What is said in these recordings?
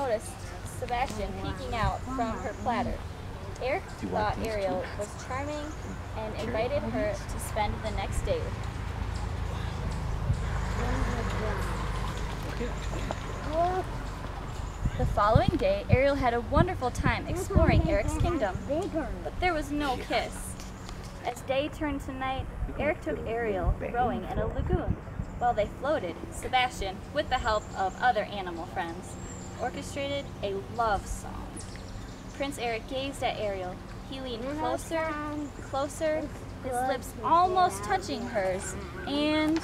noticed Sebastian peeking out from her platter. Eric thought Ariel was charming and invited her to spend the next day with him. The following day, Ariel had a wonderful time exploring Eric's kingdom, but there was no kiss. As day turned to night, Eric took Ariel rowing in a lagoon. While they floated, Sebastian, with the help of other animal friends, orchestrated a love song. Prince Eric gazed at Ariel. He leaned closer, closer, his lips almost touching hers, and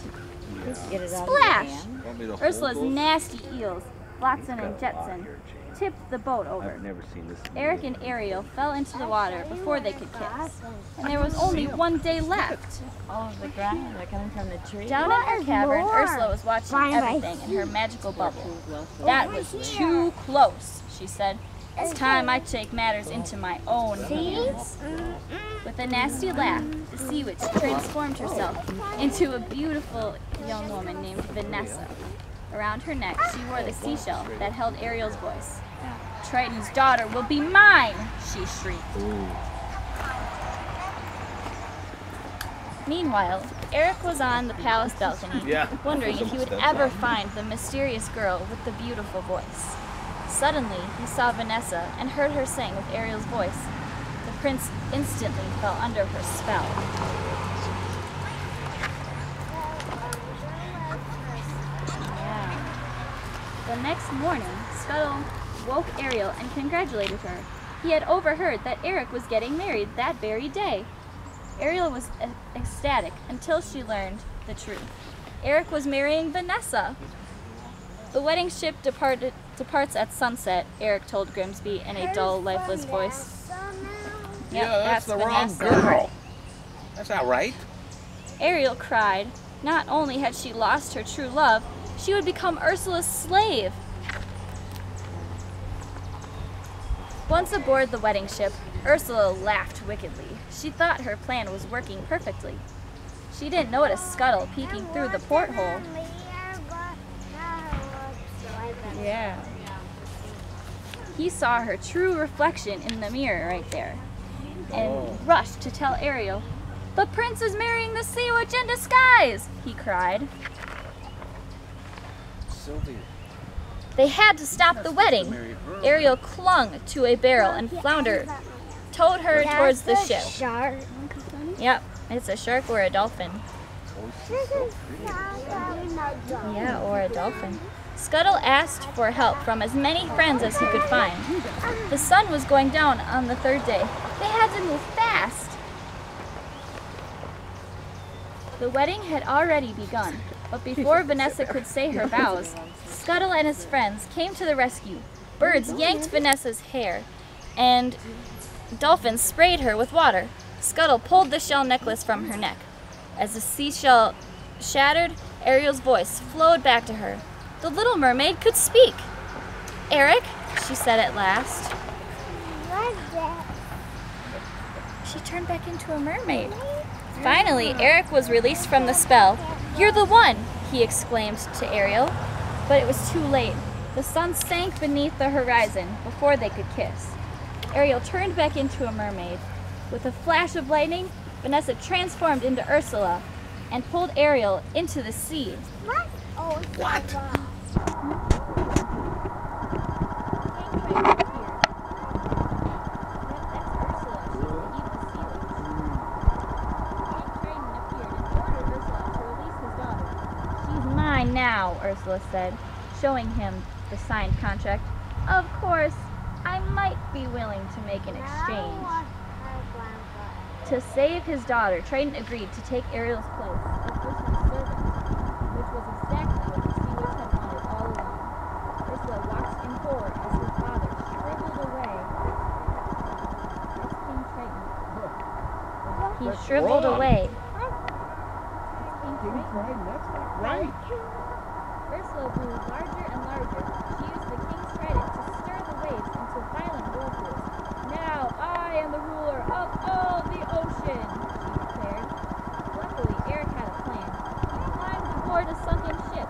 splash! Ursula's nasty eels, Flotsam and Jetsam, tipped the boat over. I've never seen this. Eric and Ariel fell into the water before they could kiss, and there was only one day left. All of the ground are coming from the tree. Down in her cavern, Ursula was watching everything in her magical bubble. That was too close, she said. It's time I take matters into my own hands. With a nasty laugh, the sea witch transformed herself into a beautiful young woman named Vanessa. Around her neck, she wore the seashell that held Ariel's voice. Triton's daughter will be mine, she shrieked. Meanwhile, Eric was on the palace balcony, wondering if he would ever find the mysterious girl with the beautiful voice. Suddenly, he saw Vanessa and heard her sing with Ariel's voice. The prince instantly fell under her spell. The next morning, Scuttle woke Ariel and congratulated her. He had overheard that Eric was getting married that very day. Ariel was ecstatic until she learned the truth. Eric was marrying Vanessa. The wedding ship departs at sunset, Eric told Grimsby in a dull, lifeless voice. Yeah, that's the wrong girl. That's not right. Ariel cried. Not only had she lost her true love, she would become Ursula's slave. Once aboard the wedding ship, Ursula laughed wickedly. She thought her plan was working perfectly. She didn't notice Scuttle peeking through the porthole. Yeah. He saw her true reflection in the mirror right there and rushed to tell Ariel, "The prince is marrying the sea witch in disguise!" he cried. Sylvia. They had to stop the wedding. Ariel clung to a barrel and Flounder towed her towards the ship. Shark. Yep, it's a shark or a dolphin. Yeah, or a dolphin. Scuttle asked for help from as many friends as he could find. The sun was going down on the third day. They had to move fast. The wedding had already begun, but before Vanessa could say her vows, Scuttle and his friends came to the rescue. Birds yanked Vanessa's hair, and dolphins sprayed her with water. Scuttle pulled the shell necklace from her neck. As the seashell shattered, Ariel's voice flowed back to her. The little mermaid could speak. "Eric," she said at last. She turned back into a mermaid. Finally, Eric was released from the spell. "You're the one," he exclaimed to Ariel. But it was too late. The sun sank beneath the horizon before they could kiss. Ariel turned back into a mermaid. With a flash of lightning, Vanessa transformed into Ursula and pulled Ariel into the sea. What? Oh, What? "Mine now," Ursula said, showing him the signed contract. "Of course, I might be willing to make an exchange." To save his daughter, Triton agreed to take Ariel's place as Ursula's servant, which was exactly what the sea witch had wanted all along. Ursula watched in horror as her father shriveled away. That's King Triton. He shriveled away. King Triton, that's not right. Ursula grew larger and larger. She used the king's trident to stir the waves into violent whirlpools. "Now I am the ruler of all the ocean," she declared. Luckily, Eric had a plan. He climbed aboard a sunken ship.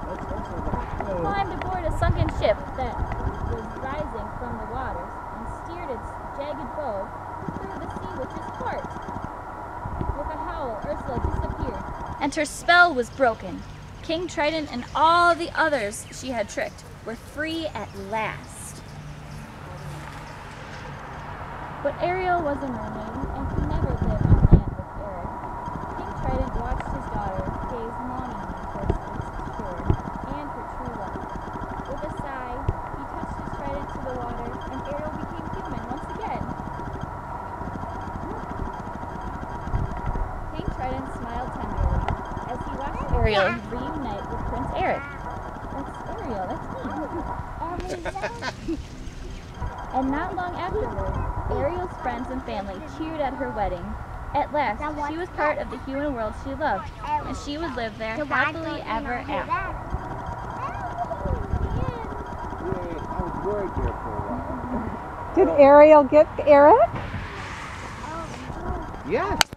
He climbed aboard a sunken ship, and her spell was broken. King Triton and all the others she had tricked were free at last. But Ariel was a mermaid and could never live on land with Eric. King Triton watched his daughter gaze longingly towards the shore and her true love. With a sigh, he touched his trident to the water and Ariel became human once again. King Triton smiled tenderly as he watched Ariel reunite with Prince Eric. That's Ariel, that's me. And not long afterwards, Ariel's friends and family cheered at her wedding. At last, she was part of the human world she loved, and she would live there happily ever after. I was worried there for a while. Did Ariel get Eric? Yes.